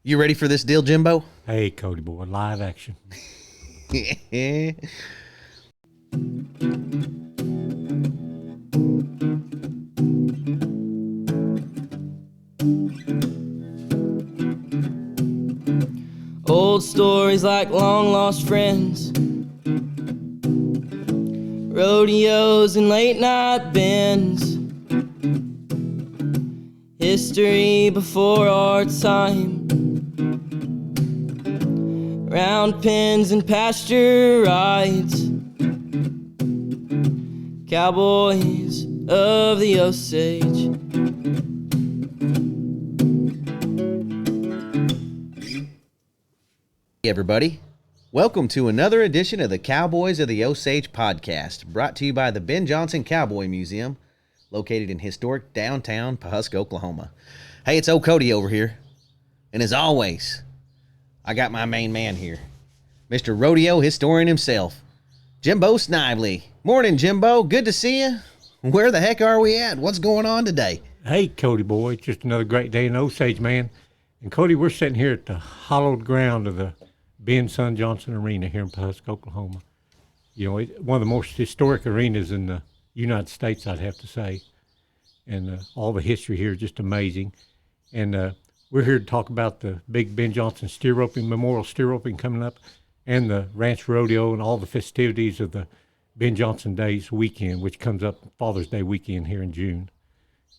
You ready for this deal, Jimbo? Hey, Cody boy, live action. Old stories like long lost friends, rodeos and late night bends, history before our time, round pens and pasture rides, cowboys of the Osage. Hey everybody, welcome to another edition of the Cowboys of the Osage podcast, brought to you by the Ben Johnson Cowboy Museum, located in historic downtown Pawhuska, Oklahoma. Hey, it's old Cody over here, and as always, I got my main man here, Mr. Rodeo Historian himself, Jimbo Snively. Morning, Jimbo. Good to see you. Where the heck are we at? What's going on today? Hey, Cody boy, it's just another great day in Osage, man. And Cody, we're sitting here at the hallowed ground of the Ben Son Johnson Arena here in Pawhuska, Oklahoma. You know, it's one of the most historic arenas in the United States, I'd have to say. And all the history here is just amazing. And we're here to talk about the big Ben Johnson steer roping, memorial steer roping coming up, and the ranch rodeo and all the festivities of the Ben Johnson Days weekend, which comes up Father's Day weekend here in June.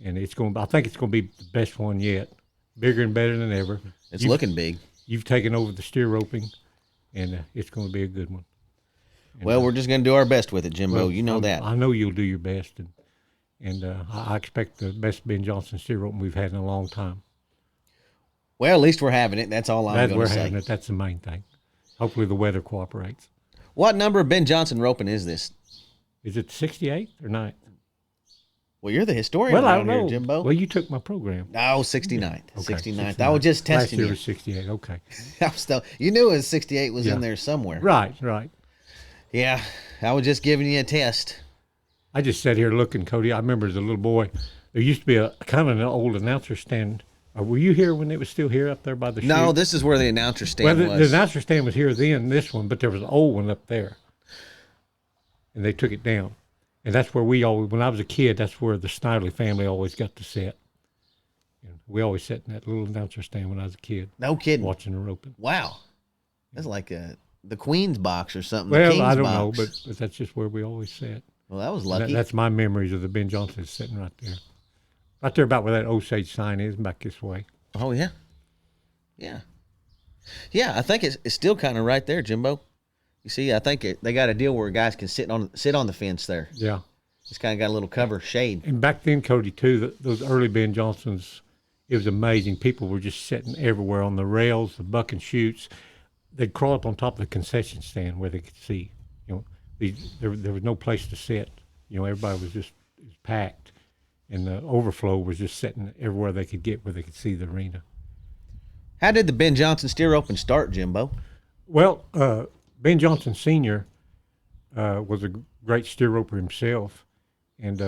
And I think it's going to be the best one yet. Bigger and better than ever. It's looking big. You've taken over the steer roping, and it's going to be a good one. And, Well, we're just going to do our best with it, Jimbo. You know that. I know you'll do your best, and I expect the best Ben Johnson steer roping we've had in a long time. Well, at least we're having it. That's all I'm going to We're say. having it. That's the main thing. Hopefully the weather cooperates. What number of Ben Johnson roping is this? Is it 68 or 9? Well, you're the historian Well, I around don't know. here, Jimbo. Well, you took my program. No, 69th. Okay, 69th. I was just Last testing year you. was 68. Okay. I was still, you knew it was 68 was Yeah. in there somewhere. Right. Yeah, I was just giving you a test. I just sat here looking, Cody. I remember as a little boy, there used to be a kind of an old announcer stand. Were you here when it was still here up there by the chute? No, this is where the announcer stand Well, the was. announcer stand was here then, this one, but there was an old one up there. And they took it down. And that's where when I was a kid, that's where the Snively family always got to sit. And we always sat in that little announcer stand when I was a kid. No kidding. Watching the roping. Wow. That's like the Queen's box or something. Well, the King's I don't box. know, but that's just where we always sat. Well, that was And lucky. that's my memories of the Ben Johnson sitting right there. Right there about where that Osage sign is, back this way. Oh, yeah. Yeah. Yeah, I think it's still kind of right there, Jimbo. You see, I think they got a deal where guys can sit on the fence there. Yeah. It's kind of got a little cover shade. And back then, Cody, too, those early Ben Johnsons, it was amazing. People were just sitting everywhere on the rails, the buck and chutes. They'd crawl up on top of the concession stand where they could see. You know, there was no place to sit. You know, everybody was just packed. And the overflow was just sitting everywhere they could get where they could see the arena. How did the Ben Johnson steer open start, Jimbo? Well, Ben Johnson Sr. Was a great steer roper himself and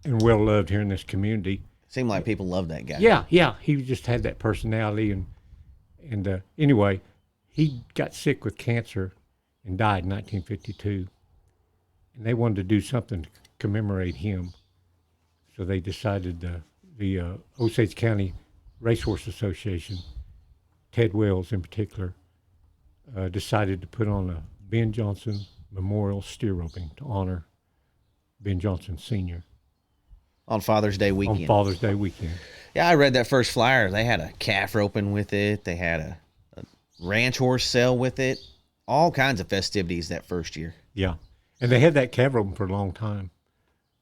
well loved here in this community. Seemed like people loved that guy. Yeah, he just had that personality. And anyway, he got sick with cancer and died in 1952. And they wanted to do something to commemorate him. So they decided the Osage County Racehorse Association, Ted Wells in particular, decided to put on a Ben Johnson Memorial Steer Roping to honor Ben Johnson Sr. On Father's Day weekend. On Father's Day weekend. Yeah, I read that first flyer. They had a calf roping with it. They had a ranch horse sale with it. All kinds of festivities that first year. Yeah, and they had that calf roping for a long time.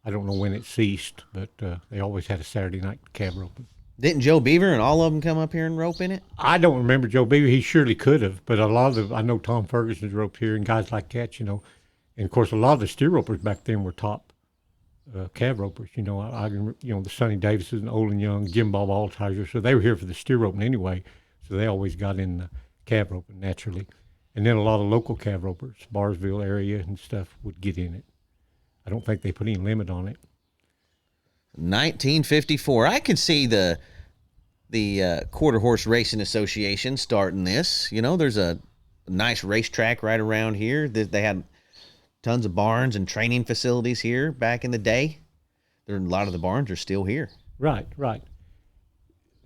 I don't know when it ceased, but they always had a Saturday night calf roping. Didn't Joe Beaver and all of them come up here and rope in it? I don't remember Joe Beaver. He surely could have, but I know Tom Ferguson's roped here and guys like that, you know. And of course, a lot of the steer ropers back then were top calf ropers. You know, the Sonny Davises and Olin Young, Jim Bob Altizer. So they were here for the steer roping anyway. So they always got in the calf roping naturally. And then a lot of local calf ropers, Barrsville area and stuff, would get in it. I don't think they put any limit on it. 1954. I could see the the Quarter Horse Racing Association starting this. You know, there's a nice racetrack right around here. They had tons of barns and training facilities here back in the day. A lot of the barns are still here. Right.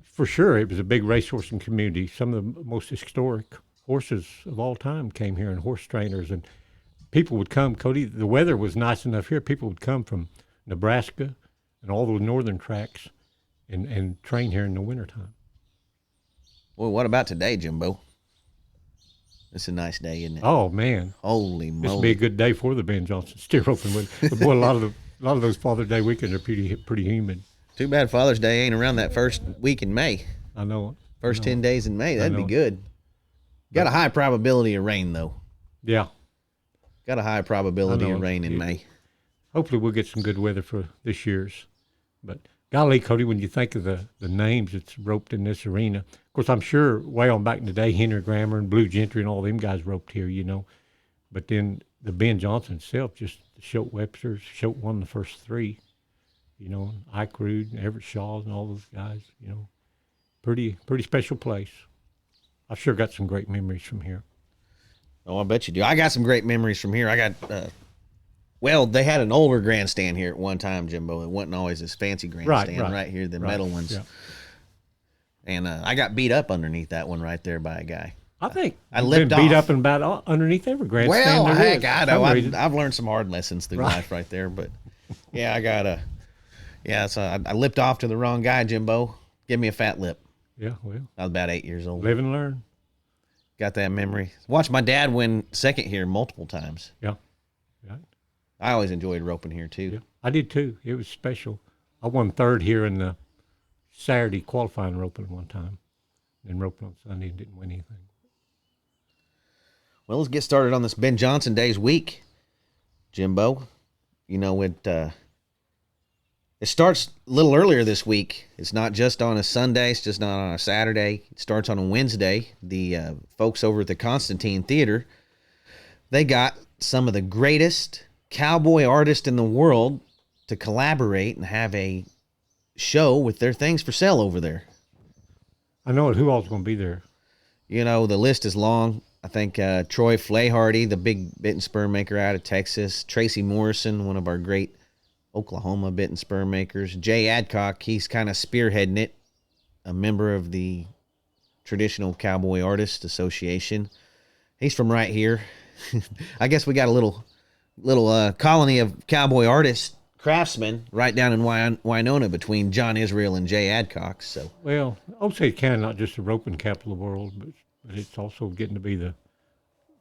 For sure, it was a big racehorsing community. Some of the most historic horses of all time came here, and horse trainers, and people would come. Cody, the weather was nice enough here. People would come from Nebraska and all the northern tracks and train here in the wintertime. Well, what about today, Jimbo? It's a nice day, isn't it? Oh man, holy moly! This would be a good day for the Ben Johnson steer roping. But boy, a lot of those Father's Day weekends are pretty humid. Too bad Father's Day ain't around that first week in May. I know. First 10 days in May, that'd be good. Got a high probability of rain though. Yeah. Got a high probability of rain in May. Hopefully we'll get some good weather for this year's. But golly, Cody, when you think of the names that's roped in this arena, of course, I'm sure way on back in the day, Henry Grammer and Blue Gentry and all them guys roped here, you know. But then the Ben Johnson himself, just Shote Webster, Shote won the first three, you know, Ike Rude and Everett Shaw and all those guys, you know. Pretty special place. I've sure got some great memories from here. Oh, I bet you do. I got some great memories from here. I got, they had an older grandstand here at one time, Jimbo. It wasn't always this fancy grandstand right here, the metal ones. Yeah. And I got beat up underneath that one right there by a guy. I think I lipped been beat up and about underneath every grandstand. Well, heck, I know. I've learned some hard lessons through life right there. But, yeah, so I lipped off to the wrong guy, Jimbo. Give me a fat lip. Yeah, well. I was about 8 years old. Live and learn. Got that memory. Watched my dad win second here multiple times. Yeah. Right. I always enjoyed roping here, too. Yeah, I did, too. It was special. I won third here in the Saturday qualifying roping one time. Then roping on Sunday and didn't win anything. Well, let's get started on this Ben Johnson Days week, Jimbo. You know, it starts a little earlier this week. It's not just on a Sunday. It's just not on a Saturday. It starts on a Wednesday. The folks over at the Constantine Theater, they got some of the greatest cowboy artists in the world to collaborate and have a show with their things for sale over there. I know it. Who all's going to be there? You know, the list is long. I think Troy Flaharty, the big bit and spur maker out of Texas. Tracy Morrison, one of our great Oklahoma bit and spur makers. Jay Adcock, he's kind of spearheading it, a member of the Traditional Cowboy Artists Association. He's from right here. I guess we got a little colony of cowboy artists, craftsmen, right down in Winona between John Israel and Jay Adcock. So, well, Osage County, not just the roping capital of the world, but it's also getting to be the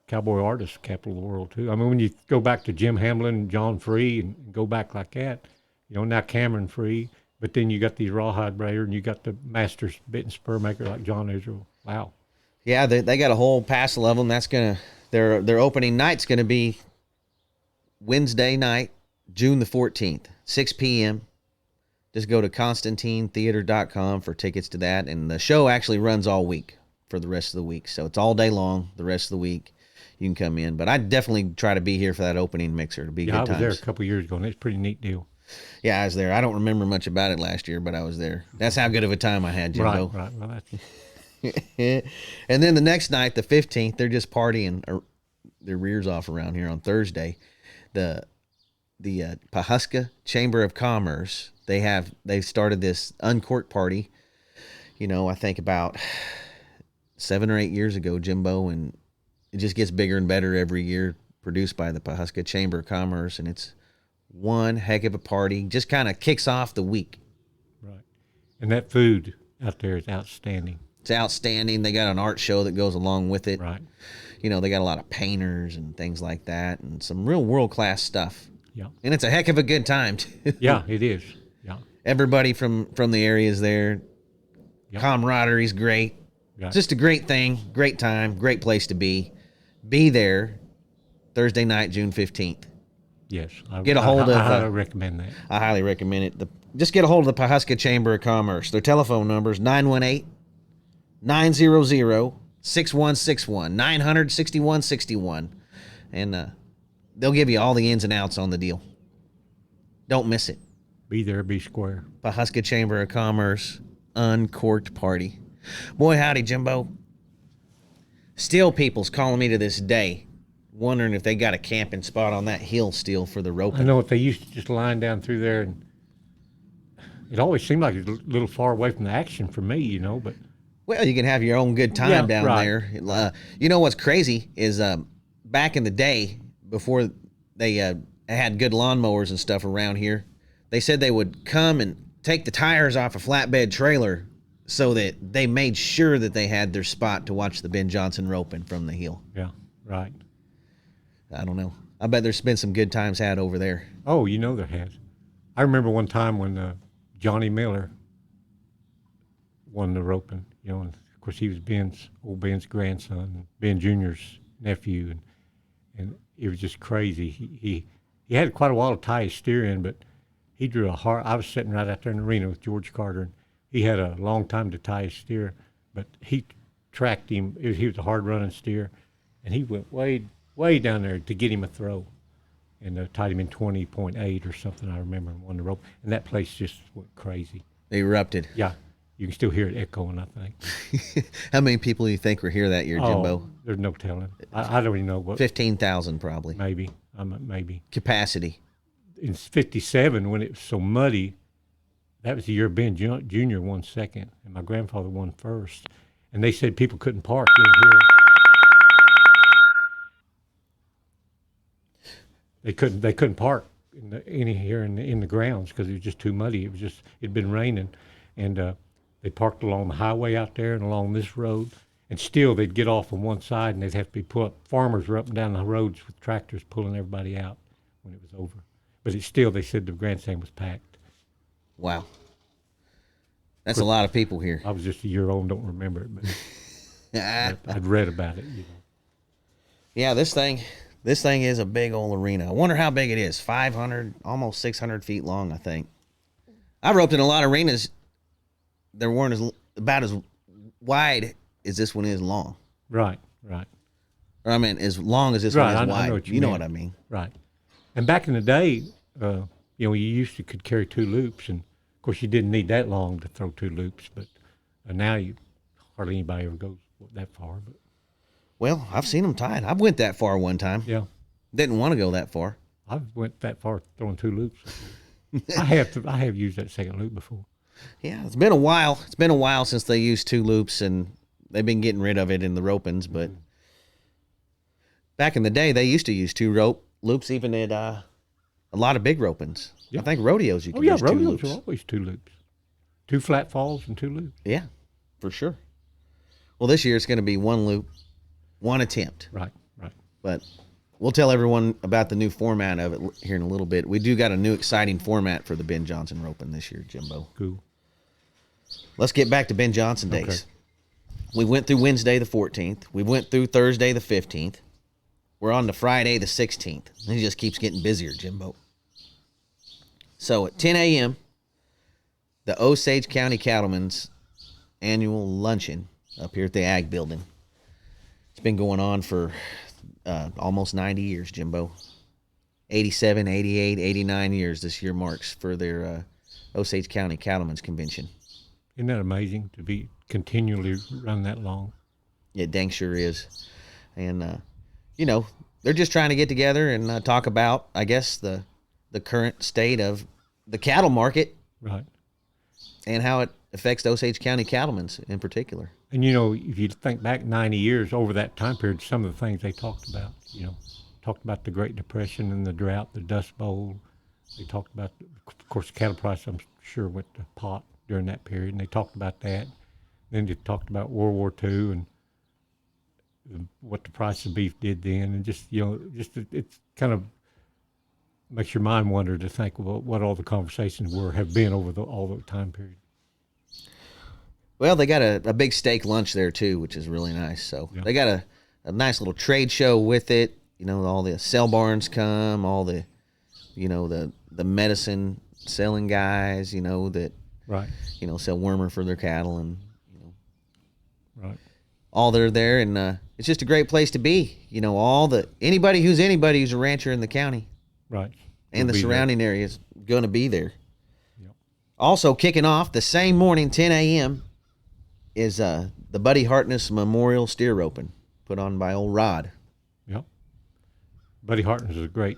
cowboy artist capital of the world, too. I mean, when you go back to Jim Hamlin, John Free, and go back like that, you know, now Cameron Free, but then you got these rawhide brayer, and you got the masters bit and spur maker like John Israel. Wow. Yeah, they got a whole passel of them. That's their opening night's going to be Wednesday night, June the 14th, 6 p.m. Just go to ConstantineTheater.com for tickets to that, and the show actually runs all week for the rest of the week. So it's all day long the rest of the week. You can come in. But I'd definitely try to be here for that opening mixer. It'll be good times. I was there a couple of years ago, and it's a pretty neat deal. Yeah, I was there. I don't remember much about it last year, but I was there. That's how good of a time I had, Jimbo. Right. Well, and then the next night, the 15th, they're just partying their rears off around here on Thursday. The Pawhuska Chamber of Commerce, they started this uncorked party, you know, I think about 7 or 8 years ago, Jimbo, and it just gets bigger and better every year, produced by the Pawhuska Chamber of Commerce, and it's one heck of a party. Just kind of kicks off the week. Right. And that food out there is outstanding. It's outstanding. They got an art show that goes along with it. Right. You know, they got a lot of painters and things like that, and some real world-class stuff. Yeah. And it's a heck of a good time, too. Yeah, it is. Yeah. Everybody from the area is there. Yep. Camaraderie's great. Right. Just a great thing, great time, great place to be. Be there Thursday night, June 15th. Yes. I highly recommend that. I highly recommend it. Just get a hold of the Pawhuska Chamber of Commerce. Their telephone number is 918-900-6161, 900-6161. And they'll give you all the ins and outs on the deal. Don't miss it. Be there, be square. Pawhuska Chamber of Commerce. uncorked party. Boy, howdy, Jimbo. Still people's calling me to this day, wondering if they got a camping spot on that hill still for the roping. I know if they used to just line down through there, and it always seemed like it was a little far away from the action for me, you know, but. Well, you can have your own good time down there. You know what's crazy is back in the day, before they had good lawnmowers and stuff around here, they said they would come and take the tires off a flatbed trailer so that they made sure that they had their spot to watch the Ben Johnson roping from the hill. Yeah, right. I don't know. I bet there's been some good times had over there. Oh, you know there has. I remember one time when Johnny Miller won the roping, you know, and of course he was old Ben's grandson, Ben Jr.'s nephew, and it was just crazy. He had quite a while to tie his steer in, but he drew a hard. I was sitting right out there in the arena with George Carter, and he had a long time to tie his steer, but he tracked him. He was a hard running steer, and he went way down there to get him a throw, and tied him in 20.8 or something. I remember, and won the rope, and that place just went crazy. They erupted. Yeah. You can still hear it echoing, I think. How many people do you think were here that year, Jimbo? Oh, there's no telling. I don't even know what. 15,000 probably. Maybe. Maybe. Capacity. In 57, when it was so muddy, that was the year Ben Jr. won second, and my grandfather won first. And they said people couldn't park in here. They couldn't park in the grounds because it was just too muddy. It'd been raining, and they parked along the highway out there and along this road, and still they'd get off on one side and they'd have to be pulled up. Farmers were up and down the roads with tractors pulling everybody out when it was over. But they said the grandstand was packed. Wow. That's a lot of people here. I was just a year old and don't remember it, but I'd read about it, you know. Yeah, this thing is a big old arena. I wonder how big it is. 500, almost 600 feet long, I think. I roped in a lot of arenas. They weren't about as wide as this one is long. Right. Or I mean, as long as this one is wide. I know what you know what I mean. Right. And back in the day, you used to could carry two loops, and of course you didn't need that long to throw two loops, but now hardly anybody ever goes that far. But well, I've seen them tied. I went that far one time. Yeah. Didn't want to go that far. I went that far throwing two loops. I have used that second loop before. Yeah, it's been a while. It's been a while since they used two loops, and they've been getting rid of it in the ropings. But back in the day, they used to use two loops, even at a lot of big ropings. Yeah. I think rodeos you can use two loops. Rodeos are always two loops. Two flat falls and two loops. Yeah, for sure. Well, this year it's going to be one loop, one attempt. Right. But we'll tell everyone about the new format of it here in a little bit. We do got a new exciting format for the Ben Johnson roping this year, Jimbo. Cool. Let's get back to Ben Johnson days. Okay. We went through Wednesday the 14th. We went through Thursday the 15th. We're on to Friday the 16th. It just keeps getting busier, Jimbo. So at 10 a.m., the Osage County Cattlemen's annual luncheon up here at the Ag Building. It's been going on for almost 90 years, Jimbo. 87, 88, 89 years this year marks for their Osage County Cattlemen's Convention. Isn't that amazing to be continually run that long? It dang sure is. And, they're just trying to get together and talk about, I guess, the current state of the cattle market. Right. And how it affects Osage County cattlemen's in particular. And, if you think back 90 years over that time period, some of the things they talked about, talked about the Great Depression and the drought, the Dust Bowl. They talked about, of course, the cattle price, I'm sure, went to pot during that period, and they talked about that. Then they talked about World War II and what the price of beef did then, and it's kind of makes your mind wonder to think what all the conversations have been over all the time period. Well, they got a big steak lunch there too, which is really nice. So They got a nice little trade show with it. All the sell barns come, all the, the medicine selling guys, that right, sell wormer for their cattle and right, all that are there, and it's just a great place to be. Anybody who's a rancher in the county, right, and the surrounding area is going to be there. Yep. Also kicking off the same morning, 10 a.m., is the Buddy Hartness Memorial Steer Roping, put on by old Rod. Yep. Buddy Hartness is a great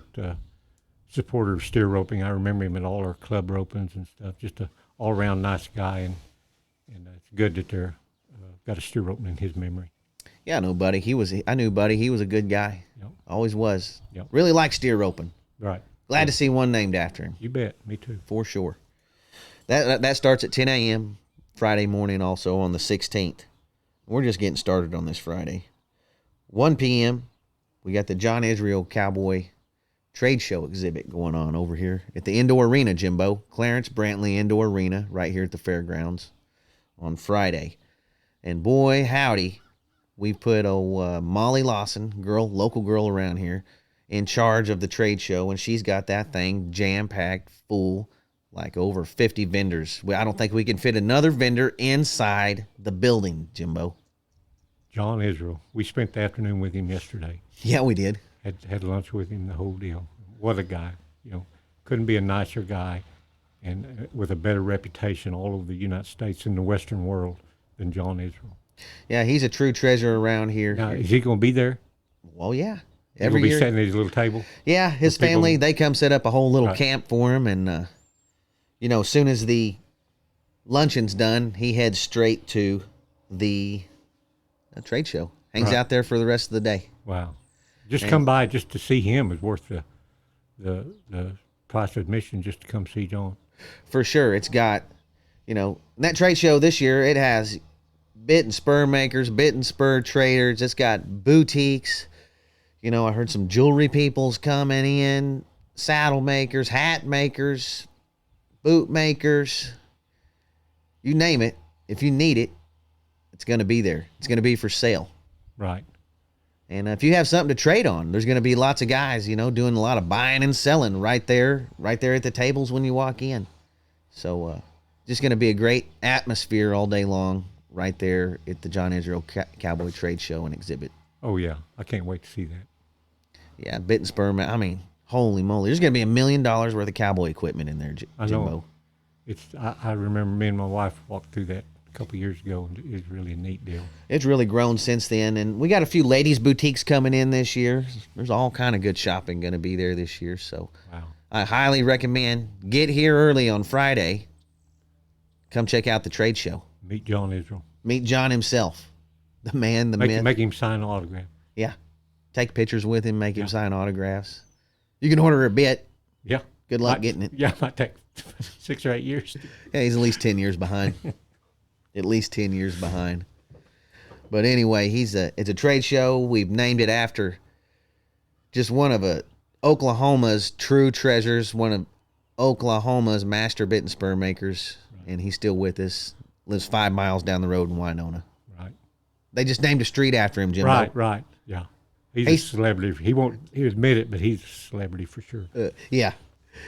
supporter of steer roping. I remember him at all our club ropings and stuff. Just a all-around nice guy, and it's good that they're got a steer roping in his memory. Yeah, I know Buddy. I knew Buddy. He was a good guy. Yep. Always was. Yep. Really liked steer roping. Right. Glad to see one named after him. You bet. Me too. For sure. That starts at 10 a.m. Friday morning, also on the 16th. We're just getting started on this Friday. 1 p.m., we got the John Israel Cowboy Trade Show exhibit going on over here at the Indoor Arena, Jimbo. Clarence Brantley Indoor Arena, right here at the fairgrounds on Friday. And boy, howdy, we put Molly Lawson, local girl around here, in charge of the trade show, and she's got that thing jam-packed full, like over 50 vendors. I don't think we can fit another vendor inside the building, Jimbo. John Israel. We spent the afternoon with him yesterday. Yeah, we did. Had lunch with him, the whole deal. What a guy. Couldn't be a nicer guy and with a better reputation all over the United States and the Western world than John Israel. Yeah, he's a true treasure around here. Now, is he going to be there? Well, yeah. Every year. Be year. sitting at his little table? Yeah, his family, they come set up a whole little camp for him. And, as soon as the luncheon's done, he heads straight to the trade show. Hangs out there for the rest of the day. Wow. Just come by just to see him is worth the price of admission just to come see John. For sure. It's got, that trade show this year, it has bit and spur makers, bit and spur traders. It's got boutiques. I heard some jewelry people's coming in, saddle makers, hat makers, boot makers. You name it. If you need it, it's going to be there. It's going to be for sale. Right. And if you have something to trade on, there's going to be lots of guys, doing a lot of buying and selling right there at the tables when you walk in. So just going to be a great atmosphere all day long right there at the John Israel Cowboy Trade Show and Exhibit. Oh, yeah. I can't wait to see that. Yeah, bit and spur. I mean, holy moly. There's going to be $1 million worth of cowboy equipment in there, Jimbo. I know. I remember me and my wife walked through that a couple of years ago, and it's really a neat deal. It's really grown since then, and we got a few ladies' boutiques coming in this year. There's all kind of good shopping going to be there this year, so wow. I highly recommend get here early on Friday. Come check out the trade show. Meet John Israel. Meet John himself, the man, the myth. Make him sign an autograph. Yeah. Take pictures with him, make him sign autographs. You can order a bit. Yeah. Good luck getting it. Yeah, it might take 6 or 8 years. Yeah, he's at least 10 years behind. At least 10 years behind. But anyway, it's a trade show. We've named it after just one of Oklahoma's true treasures, one of Oklahoma's master bit and spur makers, and he's still with us. Lives 5 miles down the road in Winona. Right. They just named a street after him, Jimbo. Right. Yeah. He's a celebrity. He won't admit it, but he's a celebrity for sure. Yeah.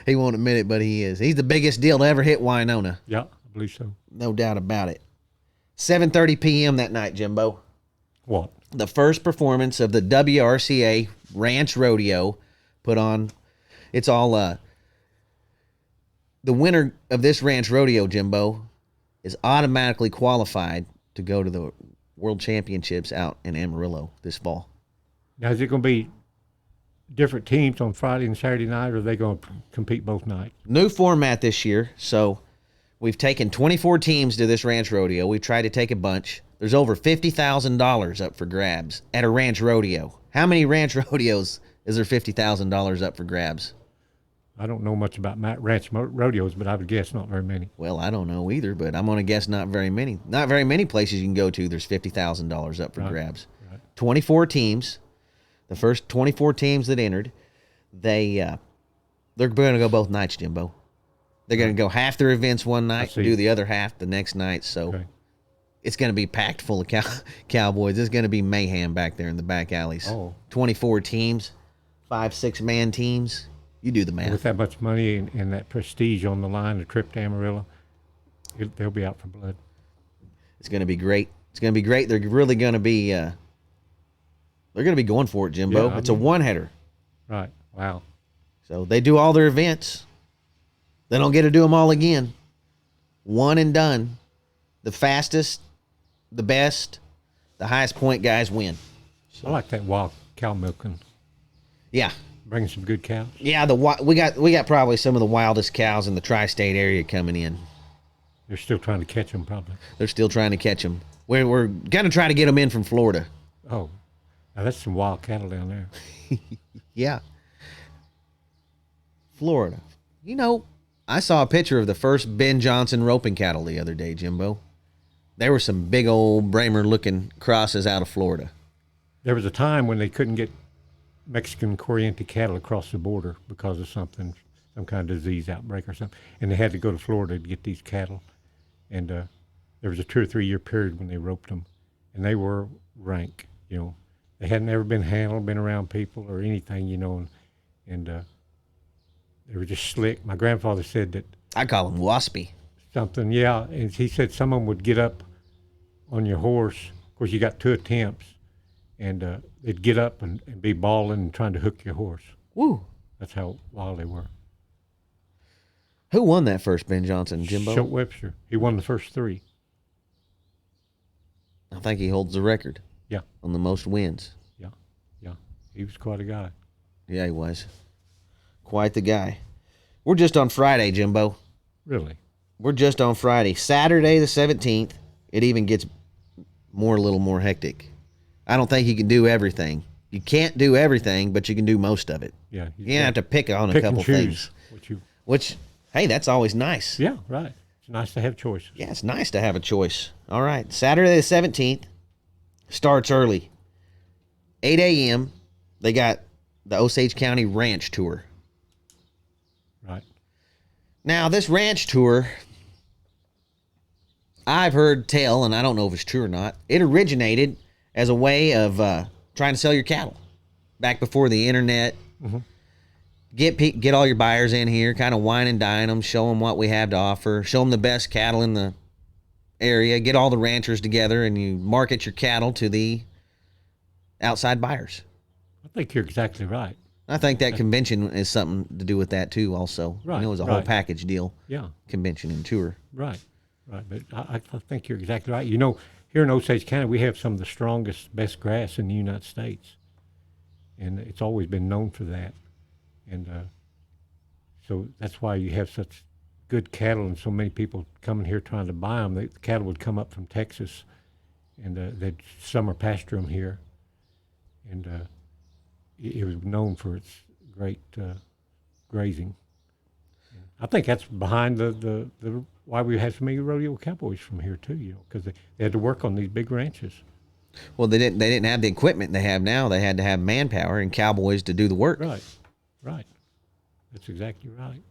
He won't admit it, but he is. He's the biggest deal to ever hit Winona. Yeah, I believe so. No doubt about it. 7:30 p.m. that night, Jimbo. What? The first performance of the WRCA Ranch Rodeo put on. It's all the winner of this Ranch Rodeo, Jimbo, is automatically qualified to go to the World Championships out in Amarillo this fall. Now, is it going to be different teams on Friday and Saturday night, or are they going to compete both nights? New format this year, so we've taken 24 teams to this ranch rodeo. We've tried to take a bunch. There's over $50,000 up for grabs at a ranch rodeo. How many ranch rodeos is there $50,000 up for grabs? I don't know much about ranch rodeos, but I would guess not very many. Well, I don't know either, but I'm going to guess not very many. Not very many places you can go to, there's $50,000 up for grabs. Right. 24 teams. The first 24 teams that entered, they're going to go both nights, Jimbo. They're going to go half their events one night and do the other half the next night. So it's going to be packed full of cowboys. It's going to be mayhem back there in the back alleys. Oh. 24 teams, 5-6-man teams. You do the math. With that much money and that prestige on the line, the trip to Amarillo, they'll be out for blood. It's going to be great. It's going to be great. They're really going to be they're going to be going for it, Jimbo. Yeah, it's a one-header. Right. Wow. So they do all their events. They don't get to do them all again. one and done. The fastest, the best, the highest point guys win. I like that wild cow milking. Yeah. Bring some good cows. Yeah, we got probably some of the wildest cows in the tri-state area coming in. They're still trying to catch them, probably. They're still trying to catch them. We're going to try to get them in from Florida. Oh, now that's some wild cattle down there. Yeah. Florida. You know, I saw a picture of the first Ben Johnson roping cattle the other day, Jimbo. There were some big old Bramer-looking crosses out of Florida. There was a time when they couldn't get Mexican Corriente cattle across the border because of some kind of disease outbreak or something, and they had to go to Florida to get these cattle. And there was a 2 or 3 year period when they roped them, and they were rank. You know, they hadn't ever been handled, been around people or anything. You know, and they were just slick. My grandfather said that. I call them waspy. Something, yeah. And he said some of them would get up on your horse. Of course, you got 2 attempts, and they'd get up and be bawling and trying to hook your horse. Woo. That's how wild they were. Who won that first Ben Johnson, Jimbo? Schultz Webster. He won the first 3. I think he holds the record. Yeah. On the most wins. Yeah. He was quite a guy. Yeah, he was. Quite the guy. We're just on Friday, Jimbo. Really? We're just on Friday. Saturday the 17th, it even gets a little more hectic. I don't think you can do everything. You can't do everything, but you can do most of it. Yeah. You have to pick on a couple things. Which, hey, that's always nice. Yeah, right. It's nice to have choices. Yeah, it's nice to have a choice. All right. Saturday the 17th starts early. 8 a.m. They got the Osage County Ranch Tour. Right. Now, this ranch tour, I've heard tell, and I don't know if it's true or not, it originated as a way of trying to sell your cattle back before the internet. Mm-hmm. Get all your buyers in here, kind of wine and dine them, show them what we have to offer, show them the best cattle in the area, get all the ranchers together, and you market your cattle to the outside buyers. I think you're exactly right. I think that convention is something to do with that too also. Right, You know, it was a whole package deal. Yeah. Convention and tour. Right. But I think you're exactly right. You know, here in Osage County, we have some of the strongest, best grass in the United States. And it's always been known for that. And so that's why you have such good cattle and so many people coming here trying to buy them. The cattle would come up from Texas, and they'd summer pasture them here. And it was known for its great grazing. I think that's behind the why we had so many rodeo cowboys from here too, you know, because they had to work on these big ranches. Well, they didn't have the equipment they have now. They had to have manpower and cowboys to do the work. Right. That's exactly right.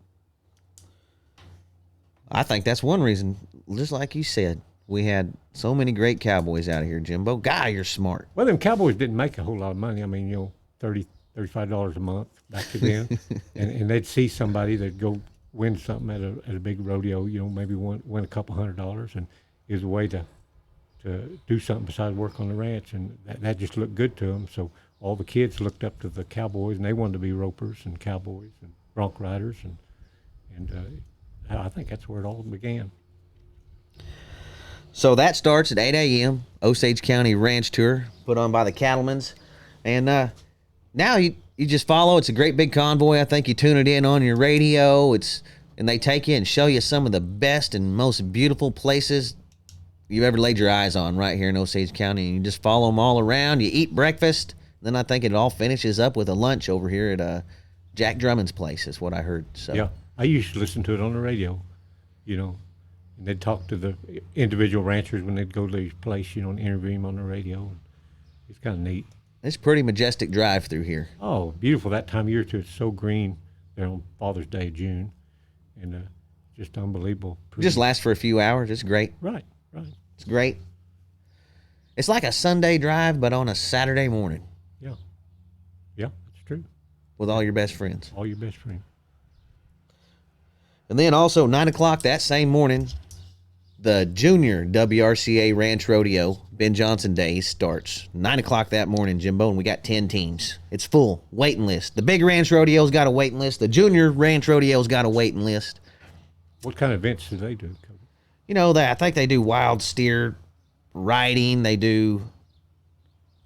I think that's one reason, just like you said, we had so many great cowboys out of here, Jimbo. Guy, you're smart. Well, them cowboys didn't make a whole lot of money. I mean, you know, $35 a month back to then. and they'd see somebody that'd go win something at a big rodeo, you know, maybe win a couple $100, and it was a way to do something besides work on the ranch, and that just looked good to them. So all the kids looked up to the cowboys, and they wanted to be ropers and cowboys and bronc riders, and I think that's where it all began. So that starts at 8 a.m., Osage County Ranch Tour, put on by the Cattlemen's. And now you just follow. It's a great big convoy. I think you tune it in on your radio. And they take you and show you some of the best and most beautiful places you've ever laid your eyes on right here in Osage County. And you just follow them all around. You eat breakfast. Then I think it all finishes up with a lunch over here at Jack Drummond's place, is what I heard. So yeah, I used to listen to it on the radio, you know, and they'd talk to the individual ranchers when they'd go to his place, you know, and interview him on the radio. It's kind of neat. It's a pretty majestic drive through here. Oh, beautiful that time of year too. It's so green there on Father's Day, June, and just unbelievable. It just lasts for a few hours. It's great. Right. It's great. It's like a Sunday drive, but on a Saturday morning. Yeah, that's true. With all your best friends. All your best friends. And then also 9 o'clock that same morning, the Junior WRCA Ranch Rodeo Ben Johnson Days starts. 9 o'clock that morning, Jimbo, and we got 10 teams. It's full. Waiting list. The Big Ranch Rodeo's got a waiting list. The Junior Ranch Rodeo's got a waiting list. What kind of events do they do, Cody? I think they do wild steer riding. They do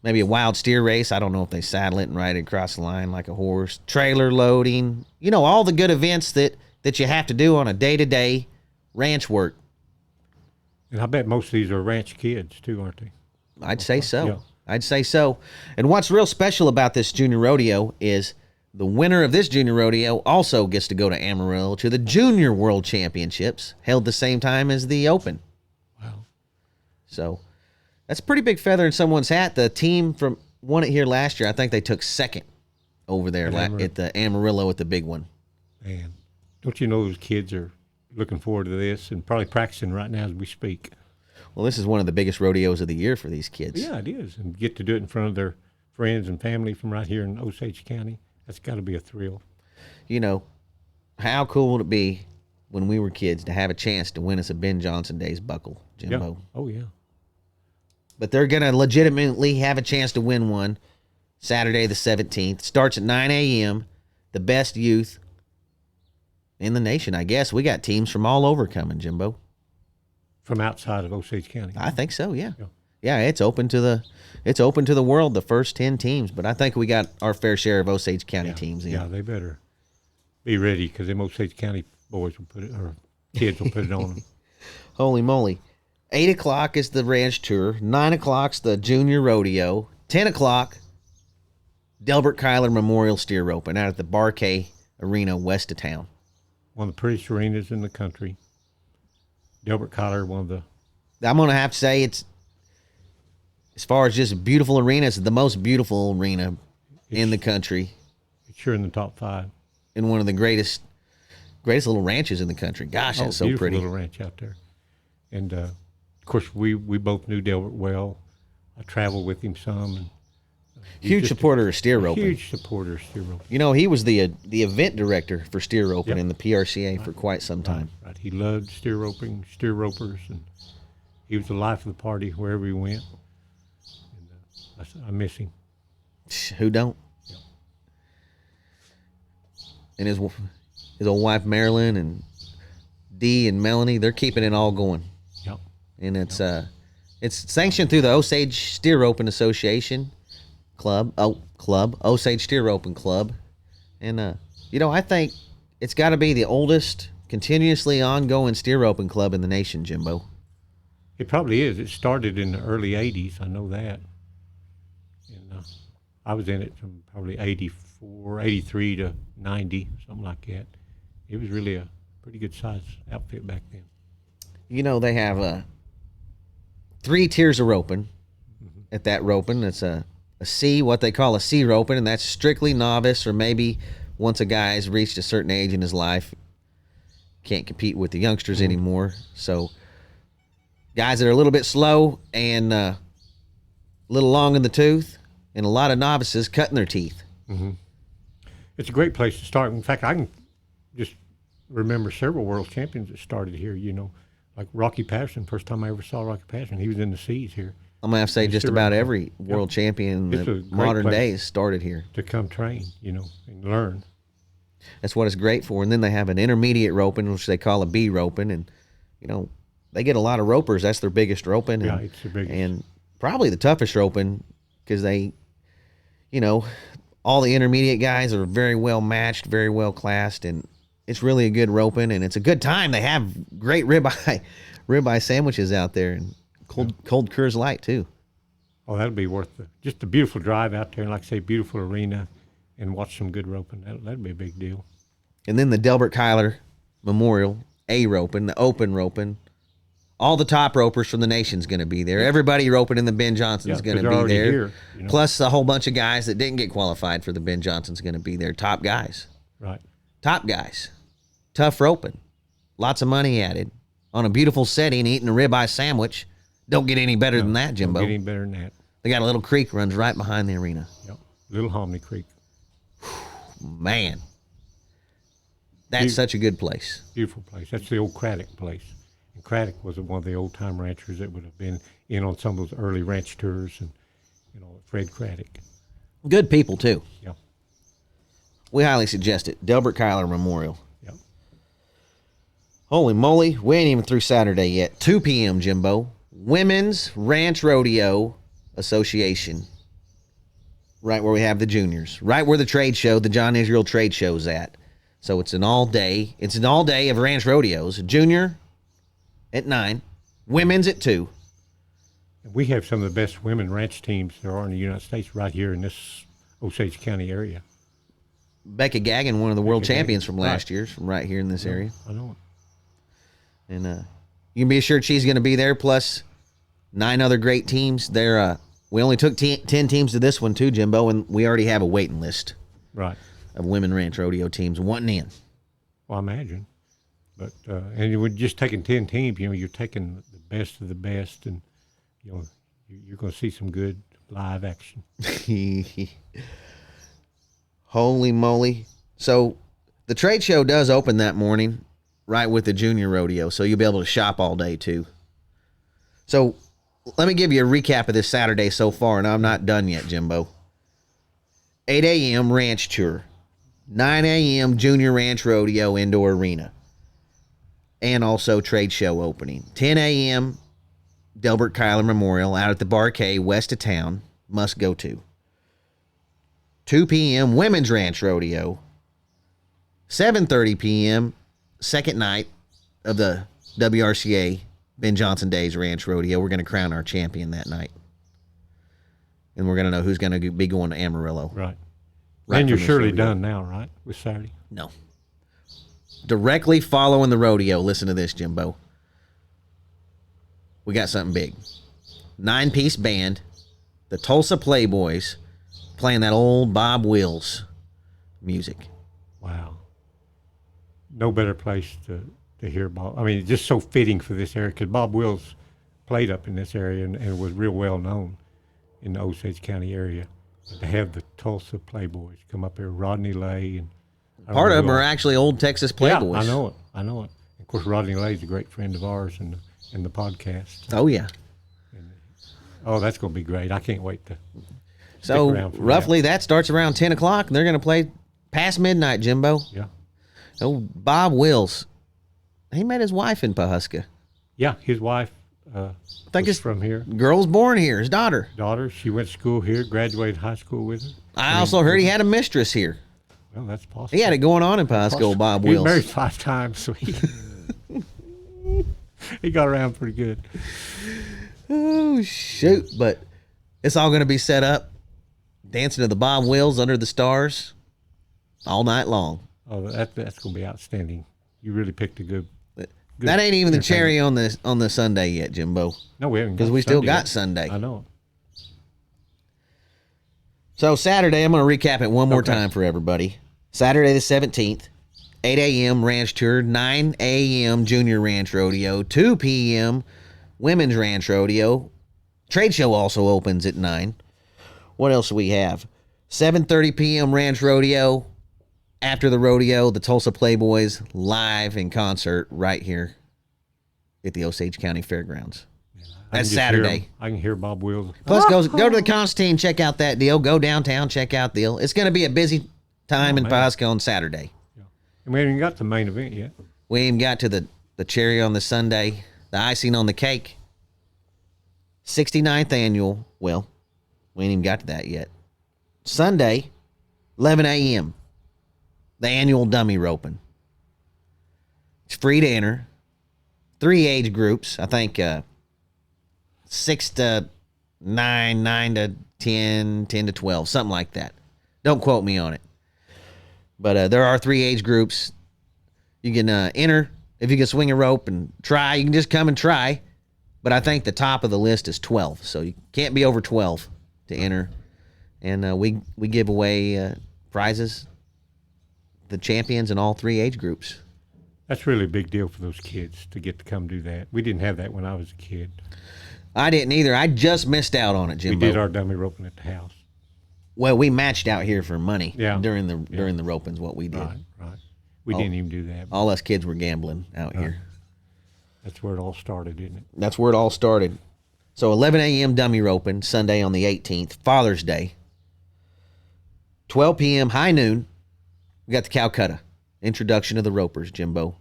maybe a wild steer race. I don't know if they saddle it and ride it across the line like a horse. Trailer loading. All the good events that you have to do on a day-to-day ranch work. And I bet most of these are ranch kids too, aren't they? I'd say so. Yeah. I'd say so. And what's real special about this junior rodeo is the winner of this junior rodeo also gets to go to Amarillo to the Junior World Championships, held the same time as the Open. Wow. So that's a pretty big feather in someone's hat. The team from won it here last year. I think they took second over there at the Amarillo at the big one. Man, don't you know those kids are looking forward to this and probably practicing right now as we speak. Well, this is one of the biggest rodeos of the year for these kids. Yeah, it is. And get to do it in front of their friends and family from right here in Osage County. That's got to be a thrill. How cool would it be when we were kids to have a chance to win us a Ben Johnson Days buckle, Jimbo? Yeah. Oh, yeah. But they're going to legitimately have a chance to win one Saturday the 17th. Starts at 9 a.m. The best youth in the nation, I guess. We got teams from all over coming, Jimbo. From outside of Osage County. I think so, yeah. Yeah, it's open to the world, the first 10 teams, but I think we got our fair share of Osage County teams in. Yeah, they better be ready because them Osage County boys will put it, or kids will put it on them. Holy moly. 8 o'clock is the ranch tour. 9 o'clock's the junior rodeo. 10 o'clock, Delbert Kyler Memorial Steer Roping out at the Barkay Arena west of town. One of the prettiest arenas in the country. Delbert Kyler, one of the... I'm going to have to say it's, as far as just a beautiful arena, it's the most beautiful arena in the country. It's sure in the top 5. And one of the greatest little ranches in the country. Gosh, that's so pretty. Little ranch out there. And, of course, we both knew Delbert well. I traveled with him some. And, huge supporter of steer roping. Huge supporter of steer roping. He was the event director for steer roping in the PRCA for quite some time. Right. He loved steer roping, steer ropers, and he was the life of the party wherever he went. And I miss him. Who don't? Yeah. And his old wife Marilyn and Dee and Melanie, they're keeping it all going. Yep. And it's sanctioned through the Osage Steer Roping Association Club, Osage Steer Roping Club. And I think it's got to be the oldest continuously ongoing steer roping club in the nation, Jimbo. It probably is. It started in the early 80s. I know that. And I was in it from probably 83 to 90, something like that. It was really a pretty good size outfit back then. They have 3 tiers of roping at that roping. It's a C, what they call a C roping, and that's strictly novice, or maybe once a guy has reached a certain age in his life, can't compete with the youngsters anymore. So guys that are a little bit slow and a little long in the tooth, and a lot of novices cutting their teeth. Mm-hmm. It's a great place to start. In fact, I can just remember several world champions that started here, like Rocky Patterson. First time I ever saw Rocky Patterson, he was in the C's here. I'm going to have to say just about every world champion in the modern days started here. To come train, and learn. That's what it's great for. And then they have an intermediate roping, which they call a B roping. And, they get a lot of ropers. That's their biggest roping. Yeah, it's the biggest. And probably the toughest roping because they, all the intermediate guys are very well matched, very well classed. And it's really a good roping. And it's a good time. They have great ribeye sandwiches out there. And cold Coors Light too. Oh, that'll be worth it. Just a beautiful drive out there, and like I say, beautiful arena, and watch some good roping. That'd be a big deal. And then the Delbert Kyler Memorial A roping, the open roping. All the top ropers from the nation's going to be there. Everybody roping in the Ben Johnson's going to be there. Here, Plus a whole bunch of guys that didn't get qualified for the Ben Johnson's going to be there. Top guys. Right. Top guys. Tough roping. Lots of money added. On a beautiful setting, eating a ribeye sandwich. Don't get any better than that, Jimbo. Don't get any better than that. They got a little creek runs right behind the arena. Yep. Little Hominy Creek. Man. That's such a good place. Beautiful place. That's the old Craddock place. And Craddock was one of the old-time ranchers that would have been in on some of those early ranch tours, and, Fred Craddock. Good people, too. Yeah. We highly suggest it. Delbert Kyler Memorial. Yep. Holy moly, we ain't even through Saturday yet. 2 p.m., Jimbo. Women's Ranch Rodeo Association. Right where we have the juniors. Right where the trade show, the John Israel trade show's at. So it's an all day of ranch rodeos. Junior at 9. Women's at 2. We have some of the best women ranch teams there are in the United States right here in this Osage County area. Becca Gagnon, one of the world champions from last year, from right here in this area. I know it. And you can be assured she's going to be there, plus 9 other great teams. We only took 10 teams to this one, too, Jimbo, and we already have a waiting list of women ranch rodeo teams wanting in. Well, I imagine. But and we're just taking 10 teams, you're taking the best of the best, and you're going to see some good live action. Holy moly. So the trade show does open that morning right with the junior rodeo, so you'll be able to shop all day too. So let me give you a recap of this Saturday so far, and I'm not done yet, Jimbo. 8 a.m. ranch tour. 9 a.m. junior ranch rodeo indoor arena. And also trade show opening. 10 a.m. Delbert Kyler Memorial out at the Barcade west of town. Must go to. 2 p.m. Women's Ranch Rodeo. 7:30 p.m. second night of the WRCA Ben Johnson Days Ranch Rodeo. We're going to crown our champion that night. And we're going to know who's going to be going to Amarillo. Right. And you're surely done now, right, with Saturday? No. Directly following the rodeo, listen to this, Jimbo. We got something big. 9-piece band, the Tulsa Playboys, playing that old Bob Wills music. Wow. No better place to hear Bob. I mean, it's just so fitting for this area because Bob Wills played up in this area and was real well known in the Osage County area. But to have the Tulsa Playboys come up here, Rodney Lay and part of them are actually old Texas Playboys. Yeah, I know it. Of course, Rodney Lay's a great friend of ours in the podcast. Oh yeah. That's going to be great. I can't wait to. So roughly that starts around 10 o'clock, and they're going to play past midnight, Jimbo. Yeah. Oh, Bob Wills. He met his wife in Pawhuska. Yeah, his wife was from here. Girl's born here, his daughter. She went to school here, graduated high school with her. I also heard he had a mistress here. Well, that's possible. He had it going on in Pawhuska, old Bob Wills. He was married 5 times, so he got around pretty good. Oh, shoot. But it's all going to be set up. Dancing to the Bob Wills under the stars all night long. Oh, that's going to be outstanding. You really picked a good that ain't even the cherry on the Sunday yet, Jimbo. No, we haven't. Because we still got Sunday. I know. So Saturday, I'm going to recap it one more time for everybody. Saturday the 17th, 8 a.m. ranch tour, 9 a.m. junior ranch rodeo, 2 p.m. women's ranch rodeo. Trade show also opens at 9. What else do we have? 7:30 p.m. ranch rodeo. After the rodeo, the Tulsa Playboys live in concert right here at the Osage County Fairgrounds. That's Saturday. I can hear Bob Wills. Plus, go to the Constantine, check out that deal. Go downtown, check out the deal. It's going to be a busy time in Pawhuska on Saturday. Yeah. And we haven't even got the main event yet. We even got to the cherry on the Sunday, the icing on the cake. 69th annual. Well, we ain't even got to that yet. Sunday, 11 a.m. The annual dummy roping. It's free to enter. 3 age groups. I think 6 to 9, 9 to 10, 10 to 12, something like that. Don't quote me on it. But there are 3 age groups. You can enter. If you can swing a rope and try, you can just come and try. But I think the top of the list is 12, so you can't be over 12 to enter. And we give away prizes, the champions in all 3 age groups. That's really a big deal for those kids to get to come do that. We didn't have that when I was a kid. I didn't either. I just missed out on it, Jimbo. We did our dummy roping at the house. Well, we matched out here for money during the ropings, what we did. Right. We didn't even do that. All us kids were gambling out here. That's where it all started, isn't it? That's where it all started. So 11 a.m. dummy roping, Sunday on the 18th, Father's Day. 12 p.m. high noon, we got the Calcutta. Introduction of the ropers, Jimbo.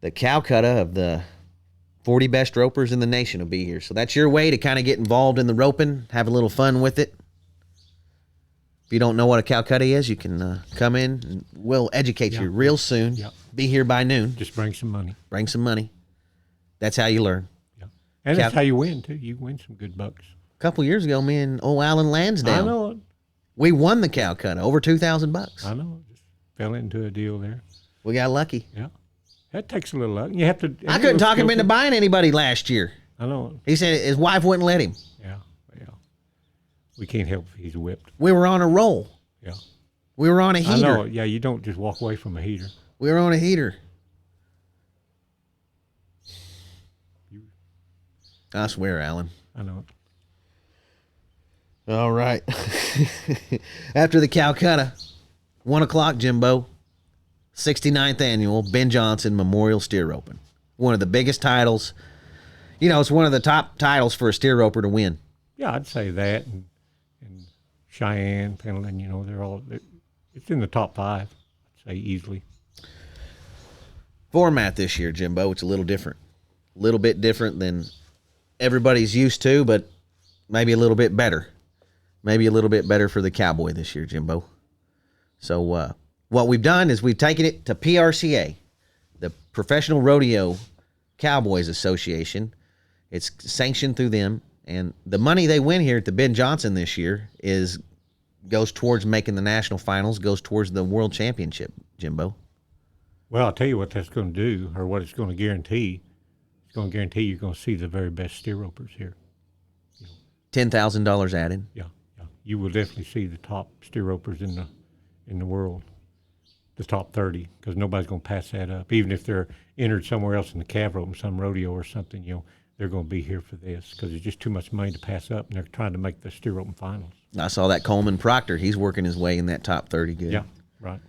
the Calcutta of the 40 best ropers in the nation will be here. So that's your way to kind of get involved in the roping, have a little fun with it. If you don't know what a Calcutta is, you can come in and we'll educate you real soon. Yeah. Be here by noon. Just bring some money. Bring some money. That's how you learn. Yeah. And that's how you win, too. You win some good bucks. A couple years ago, me and old Alan Lansdowne, I know it. we won the Calcutta, over $2,000. I know. Just fell into a deal there. We got lucky. Yeah. That takes a little luck. You have to. I couldn't talk him into buying anybody last year. I know. He said his wife wouldn't let him. Yeah. We can't help if he's whipped. We were on a roll. Yeah. We were on a heater. I know. Yeah, you don't just walk away from a heater. We were on a heater. I swear, Alan. I know it. All right. After the Calcutta, 1 o'clock, Jimbo, 69th annual Ben Johnson Memorial Steer Roping. One of the biggest titles. You know, it's one of the top titles for a steer roper to win. Yeah, I'd say that. And Cheyenne, Pendleton, you know, it's in the top 5, I'd say easily. Format this year, Jimbo, it's a little different. A little bit different than everybody's used to, but maybe a little bit better. Maybe a little bit better for the Cowboy this year, Jimbo. So what we've done is we've taken it to PRCA, the Professional Rodeo Cowboys Association. It's sanctioned through them, and the money they win here at the Ben Johnson this year goes towards making the national finals, goes towards the world championship, Jimbo. Well, I'll tell you what that's going to do, or what it's going to guarantee. It's going to guarantee you're going to see the very best steer ropers here. $10,000 added. Yeah. You will definitely see the top steer ropers in the world, the top 30, because nobody's going to pass that up. Even if they're entered somewhere else in the calf roping, some rodeo or something, you know, they're going to be here for this because there's just too much money to pass up, and they're trying to make the steer roping finals. I saw that Coleman Proctor. He's working his way in that top 30 good. Yeah, right.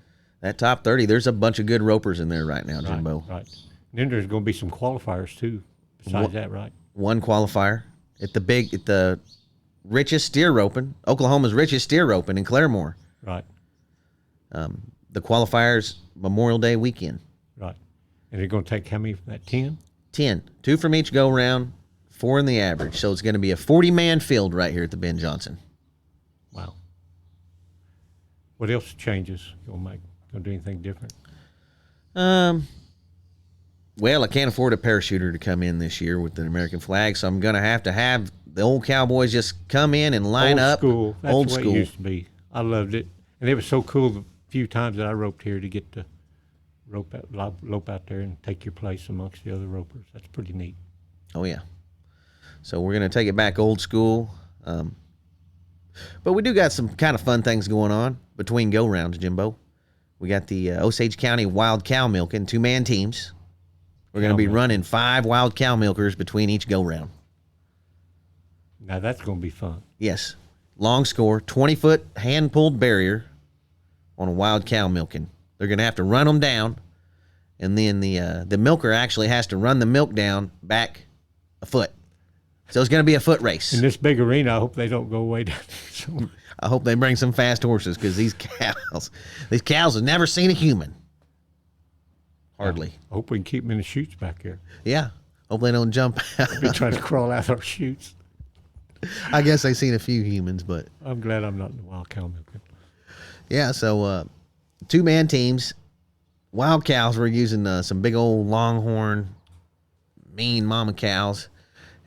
That top 30, there's a bunch of good ropers in there right now, Jimbo. Right. And then there's going to be some qualifiers, too, besides that, right? One qualifier at the richest steer roping, Oklahoma's richest steer roping in Claremore. Right. The qualifiers Memorial Day weekend. Right. And they're going to take how many from that, 10? 10. 2 from each go-round, 4 in the average. So it's going to be a 40-man field right here at the Ben Johnson. Wow. What else changes? Going to do anything different? Well, I can't afford a parachuter to come in this year with the American flag, so I'm going to have the old Cowboys just come in and line up. School. That's old the way school. It used to be. I loved it. And it was so cool the few times that I roped here to get to rope out there and take your place amongst the other ropers. That's pretty neat. Oh, yeah. So we're going to take it back old school. But we do got some kind of fun things going on between go-rounds, Jimbo. We got the Osage County Wild Cow Milking, 2-man teams. We're going to be running 5 wild cow milkers between each go-round. Now that's going to be fun. Yes. Long score, 20-foot hand-pulled barrier on a wild cow milking. They're going to have to run them down, and then the milker actually has to run the milk down back a foot. So it's going to be a foot race. In this big arena, I hope they don't go way down there. I hope they bring some fast horses because these cows have never seen a human. Hardly. I hope we can keep them in the chutes back here. Yeah. Hope they don't jump out. They've been trying to crawl out our chutes. I guess they've seen a few humans, but I'm glad I'm not in the wild cow milking. Yeah, so 2-man teams. Wild cows, we're using some big old longhorn, mean mama cows.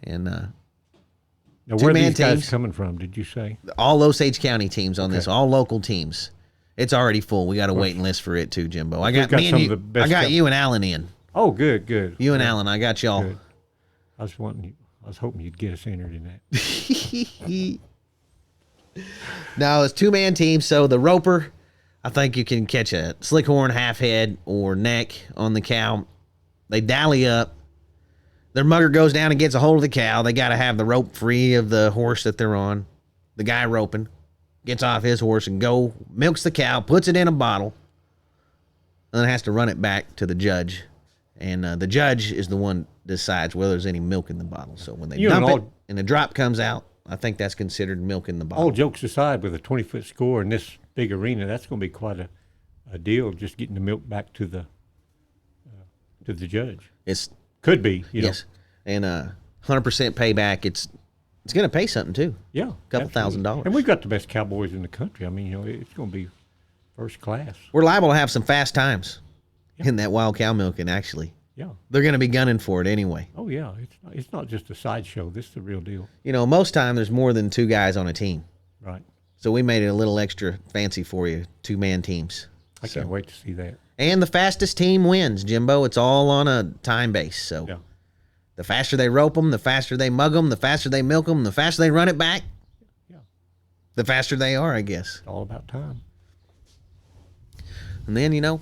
And now, where are these guys coming from, did you say? All Osage County teams on this, all local teams. It's already full. We got a waiting list for it too, Jimbo. I got me and you. I got you and Alan in. Oh, good. You and Alan, I got y'all. Good. I was hoping you'd get us entered in that. No, it's 2-man teams. So the roper, I think you can catch a slick horn, half head, or neck on the cow. They dally up. Their mugger goes down and gets a hold of the cow. They got to have the rope free of the horse that they're on. The guy roping gets off his horse and milks the cow, puts it in a bottle, and then has to run it back to the judge. And the judge is the one decides whether there's any milk in the bottle. So when they dump it and the drop comes out, I think that's considered milk in the bottle. All jokes aside, with a 20-foot score in this big arena, that's going to be quite a deal, just getting the milk back to the to the judge. It's Could be, you know. yes, and 100% payback. It's going to pay something too. Yeah, couple $1,000. And we've got the best cowboys in the country. I mean, you know, it's going to be first class. We're liable to have some fast times in that wild cow milking. Actually, Yeah. they're going to be gunning for it anyway. Oh yeah, it's not just a sideshow. This is the real deal. You know, most time there's more than 2 guys on a team. Right. So we made it a little extra fancy for you, 2-man teams. I can't wait to see that. And the fastest team wins, Jimbo. It's all on a time base. So Yeah. the faster they rope them, the faster they mug them, the faster they milk them, the faster they run it back, Yeah. the faster they are, I guess. It's all about time. And then, you know,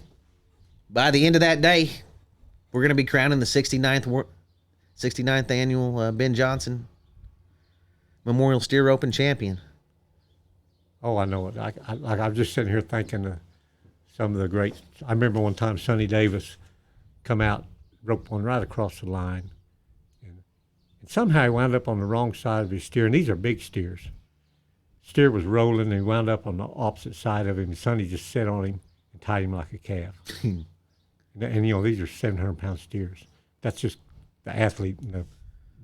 by the end of that day, we're going to be crowning the 69th annual Ben Johnson Memorial Steer Roping Champion. Oh, I know it. I was just sitting here thinking of some of the greats. I remember one time Sonny Davis come out, roped one right across the line. And somehow he wound up on the wrong side of his steer, and these are big steers. Steer was rolling, and he wound up on the opposite side of him, and Sonny just sat on him and tied him like a calf. and, you know, these are 700-pound steers. That's just the athlete and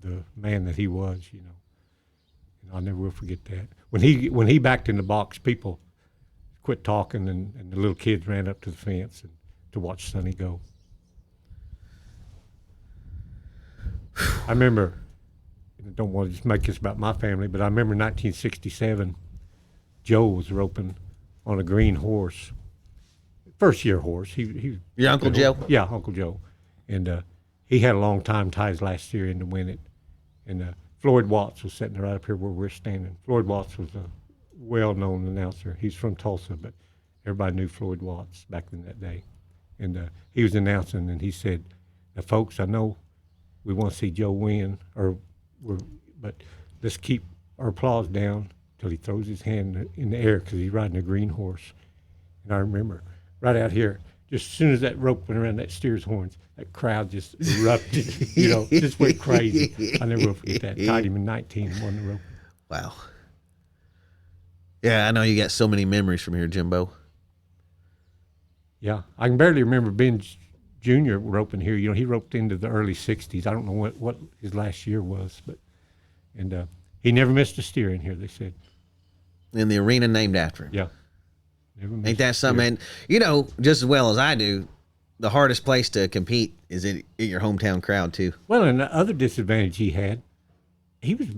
the man that he was, you know. And I'll never will forget that. When he backed in the box, people quit talking, and the little kids ran up to the fence and to watch Sonny go. I remember, I don't want to just make this about my family, but I remember 1967, Joe was roping on a green horse, first-year horse. He Your Uncle Joe? Yeah, Uncle Joe. And he had a long time, tied his last year in to win it. And Floyd Watts was sitting right up here where we're standing. Floyd Watts was a well-known announcer. He's from Tulsa, but everybody knew Floyd Watts back in that day. And he was announcing, and he said, "Now, folks, I know we want to see Joe win, but let's keep our applause down till he throws his hand in the air because he's riding a green horse." And I remember right out here, just as soon as that rope went around that steer's horns, that crowd just erupted, you know, just went crazy. I never will forget that. Tied him in 19 and won the rope. Wow. Yeah, I know you got so many memories from here, Jimbo. Yeah, I can barely remember Ben Jr. roping here. You know, he roped into the early 60s. I don't know what his last year was, but he never missed a steer in here, they said. In the arena named after him. Yeah. Never missed Ain't that a steer. something? And, you know, just as well as I do, the hardest place to compete is at your hometown crowd, too. Well, and the other disadvantage he had, he was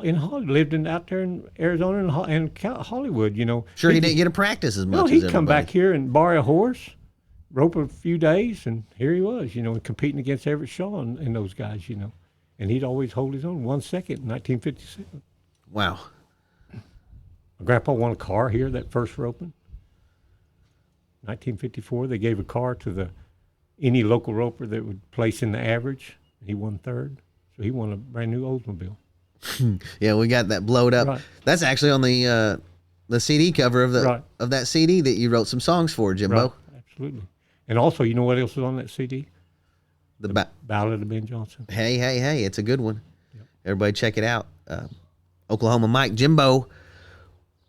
in Hollywood, lived out there in Arizona and Hollywood, you know. Sure, he didn't get to practice as much as he'd everybody. come back here and borrow a horse, rope a few days, and here he was, you know, competing against Everett Shaw and those guys, you know. And he'd always hold his own. 1 second in 1957. Wow. My grandpa won a car here that first roping. 1954, they gave a car to any local roper that would place in the average. He won third, so he won a brand new Oldsmobile. Yeah, we got that blowed up. Right. That's actually on the CD cover of Right. that CD that you wrote some songs for, Jimbo. Right, absolutely. And also, you know what else was on that CD? The Ballad of Ben Johnson. Hey, it's a good one. Yep. Everybody check it out. Oklahoma Mike Jimbo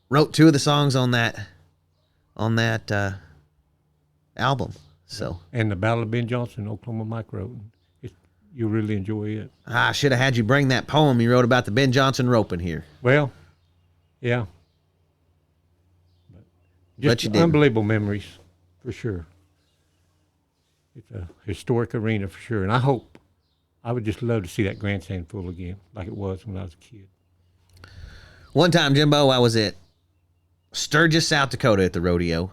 wrote 2 of the songs on that album. So And the Ballad of Ben Johnson, Oklahoma Mike wrote. You'll really enjoy it. I should have had you bring that poem you wrote about the Ben Johnson roping here. Well, yeah. But But you didn't. unbelievable memories, for sure. It's a historic arena for sure. And I would just love to see that grandstand full again, like it was when I was a kid. One time, Jimbo, I was at Sturgis, South Dakota at the rodeo.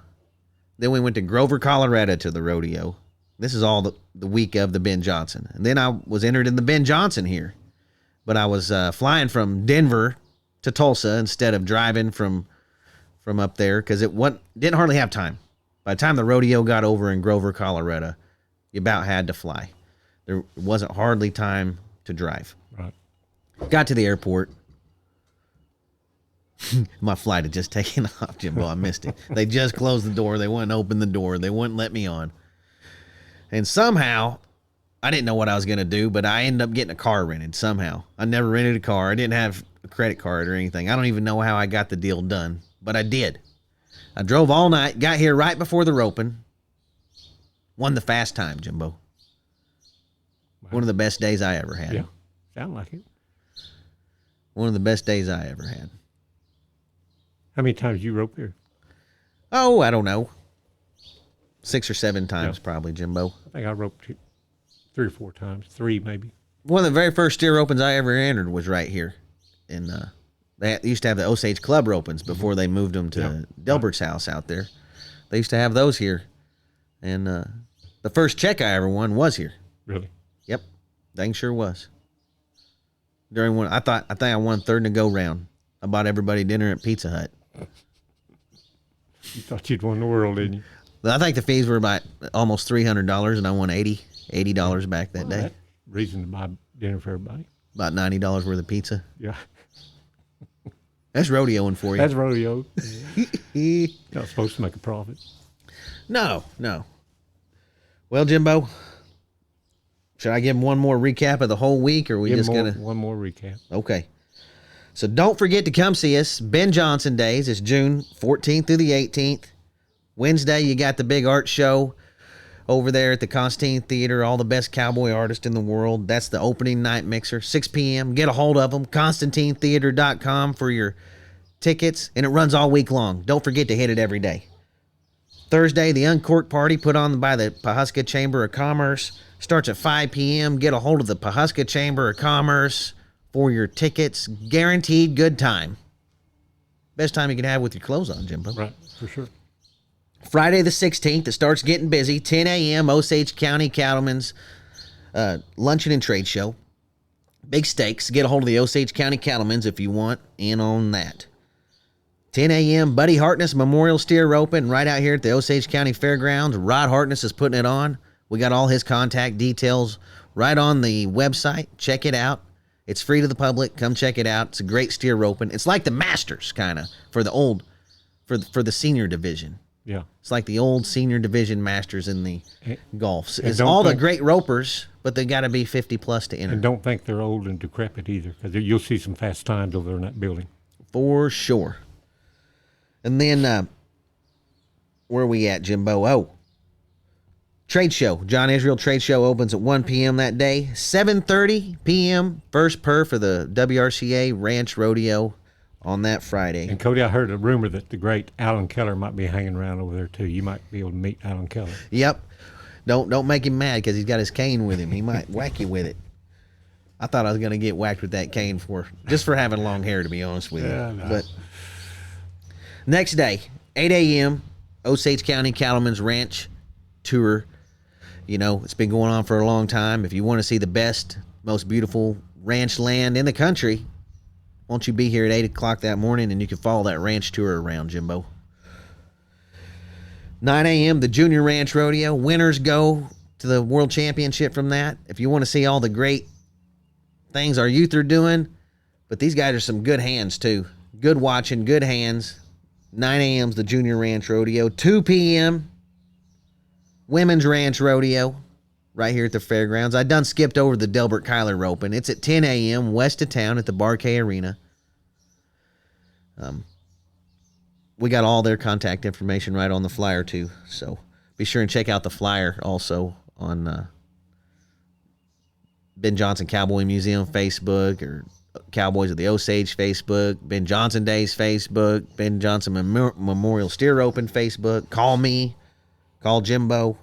Then we went to Grover, Colorado to the rodeo. This is all the week of the Ben Johnson. And then I was entered in the Ben Johnson here. But I was flying from Denver to Tulsa instead of driving from up there because didn't hardly have time. By the time the rodeo got over in Grover, Colorado, you about had to fly. There wasn't hardly time to drive. Right. Got to the airport. My flight had just taken off, Jimbo. I missed it. They just closed the door. They wouldn't open the door. They wouldn't let me on. And somehow, I didn't know what I was going to do, but I ended up getting a car rented somehow. I never rented a car. I didn't have a credit card or anything. I don't even know how I got the deal done, but I did. I drove all night, got here right before the roping, won the fast time, Jimbo. One of the best days I ever had. Yeah, sound like it. One of the best days I ever had. How many times you rope here? Oh, I don't know. 6 or 7 times probably, Jimbo. I think I roped 3 or 4 times. 3 maybe. One of the very first steer opens I ever entered was right here. And they used to have the Osage Club opens before they moved them to Delbert's house out there. They used to have those here. And the first check I ever won was here. Really? Yep. Dang sure was. During one, I think I won third in a go round. I bought everybody dinner at Pizza Hut. You thought you'd won the world, didn't you? I think the fees were about almost $300, and I won $80 back that day. That's reason to buy dinner for everybody. About $90 worth of pizza. Yeah. That's rodeoing for you. That's rodeo. You're not supposed to make a profit. No. Well, Jimbo, should I give him one more recap of the whole week, or are we Give just more, going to? one more recap. Okay. So don't forget to come see us. Ben Johnson Days. It's June 14th through the 18th. Wednesday, you got the big art show over there at the Constantine Theater. All the best cowboy artists in the world. That's the opening night mixer, 6 p.m. Get a hold of them. ConstantineTheater.com for your tickets. And it runs all week long. Don't forget to hit it every day. Thursday, the Uncorked Party put on by the Pawhuska Chamber of Commerce. Starts at 5 p.m. Get a hold of the Pawhuska Chamber of Commerce for your tickets. Guaranteed good time. Best time you can have with your clothes on, Jimbo. Right, for sure. Friday the 16th, it starts getting busy. 10 a.m., Osage County Cattlemen's Luncheon and Trade Show. Big stakes. Get a hold of the Osage County Cattlemen's if you want in on that. 10 a.m., Buddy Hartness Memorial Steer Roping right out here at the Osage County Fairgrounds. Rod Hartness is putting it on. We got all his contact details right on the website. Check it out. It's free to the public. Come check it out. It's a great steer roping. It's like the Masters, kind of, for the senior division. Yeah. It's like the old senior division Masters in the golf. and It's don't all the think- great ropers, but they got to be 50 plus to enter. And don't think they're old and decrepit either, because you'll see some fast times over there in that building. For sure. And then, where are we at, Jimbo? Oh, trade show. John Israel Trade Show opens at 1 p.m. that day. 7:30 p.m. first perf for the WRCA Ranch Rodeo on that Friday. And Cody, I heard a rumor that the great Alan Keller might be hanging around over there too. You might be able to meet Alan Keller. Yep. Don't make him mad because he's got his cane with him. He might whack you with it. I thought I was going to get whacked with that cane just for having long hair, to be honest with you. Yeah, no. But next day, 8 a.m., Osage County Cattlemen's Ranch Tour. You know, it's been going on for a long time. If you want to see the best, most beautiful ranch land in the country, won't you be here at 8 o'clock that morning and you can follow that ranch tour around, Jimbo. 9 a.m., the Junior Ranch Rodeo. Winners go to the World Championship from that. If you want to see all the great things our youth are doing, but these guys are some good hands too. Good watching, good hands. 9 a.m. is the Junior Ranch Rodeo. 2 p.m., Women's Ranch Rodeo right here at the fairgrounds. I done skipped over the Delbert Kyler roping. It's at 10 a.m. west of town at the Barkay Arena. We got all their contact information right on the flyer too. So be sure and check out the flyer also on Ben Johnson Cowboy Museum Facebook or Cowboys of the Osage Facebook, Ben Johnson Days Facebook, Ben Johnson Memorial Steer Open Facebook. Call me. Call Jimbo.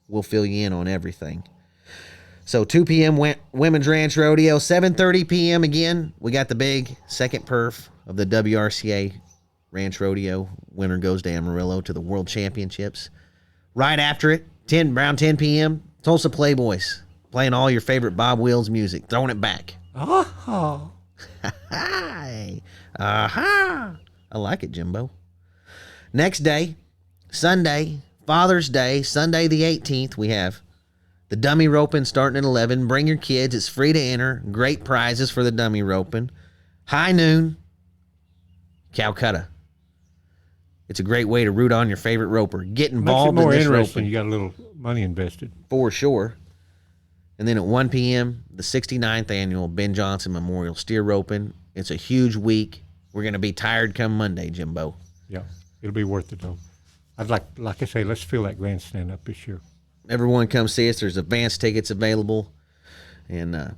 We'll fill you in on everything. So 2 p.m. Women's Ranch Rodeo. 7:30 p.m. again. We got the big second perf of the WRCA Ranch Rodeo. Winner goes to Amarillo to the World Championships. Right after it, around 10 p.m., Tulsa Playboys playing all your favorite Bob Wills music. Throwing it back. Oh. Hi. Aha. I like it, Jimbo. Next day, Sunday, Father's Day, Sunday the 18th, we have the dummy roping starting at 11. Bring your kids. It's free to enter. Great prizes for the dummy roping. High noon, Calcutta. It's a great way to root on your favorite roper. Get involved Makes it more in this interesting. roping. You got a little money invested. For sure. And then at 1 p.m., the 69th annual Ben Johnson Memorial Steer Roping. It's a huge week. We're going to be tired come Monday, Jimbo. Yeah, it'll be worth it though. I'd like I say, let's fill that grandstand up this year. Everyone come see us. There's advance tickets available. And,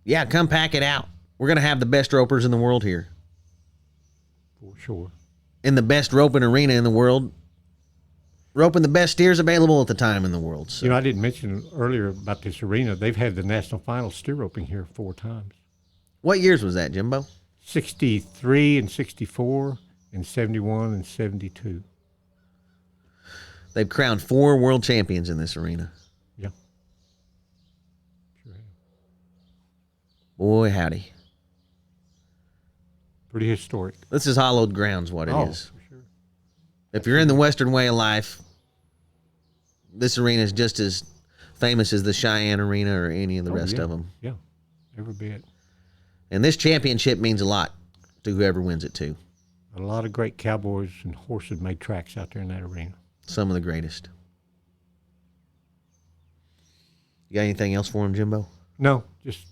yeah, come pack it out. We're going to have the best ropers in the world here. For sure. In the best roping arena in the world. Roping the best steers available at the time in the world. So. You know, I didn't mention earlier about this arena. They've had the national final steer roping here 4 times. What years was that, Jimbo? 63 and 64 and 71 and 72. They've crowned 4 world champions in this arena. Yeah. Sure have. Boy, howdy. Pretty historic. This is hallowed grounds, what it is. For sure. If you're in the Western way of life, this arena is just as famous as the Cheyenne Arena or any of the rest of them. Yeah, every bit. And this championship means a lot to whoever wins it, too. A lot of great cowboys and horses made tracks out there in that arena. Some of the greatest. You got anything else for him, Jimbo? No, just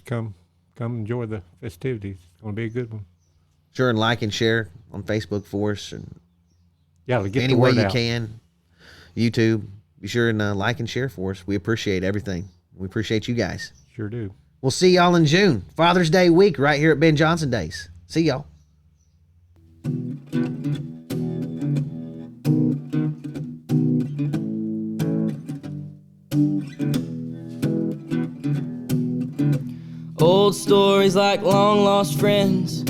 come enjoy the festivities. It's going to be a good one. Sure, and like and share on Facebook for us. And yeah, get any the way word you out. can. YouTube, be sure and like and share for us. We appreciate everything. We appreciate you guys. Sure do. We'll see y'all in June. Father's Day week right here at Ben Johnson Days. See y'all. Old stories like long lost friends,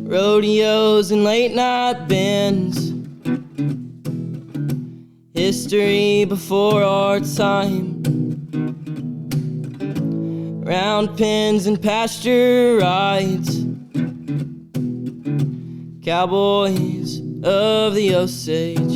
rodeos and late night bends, history before our time, round pens and pasture rides, cowboys of the Osage.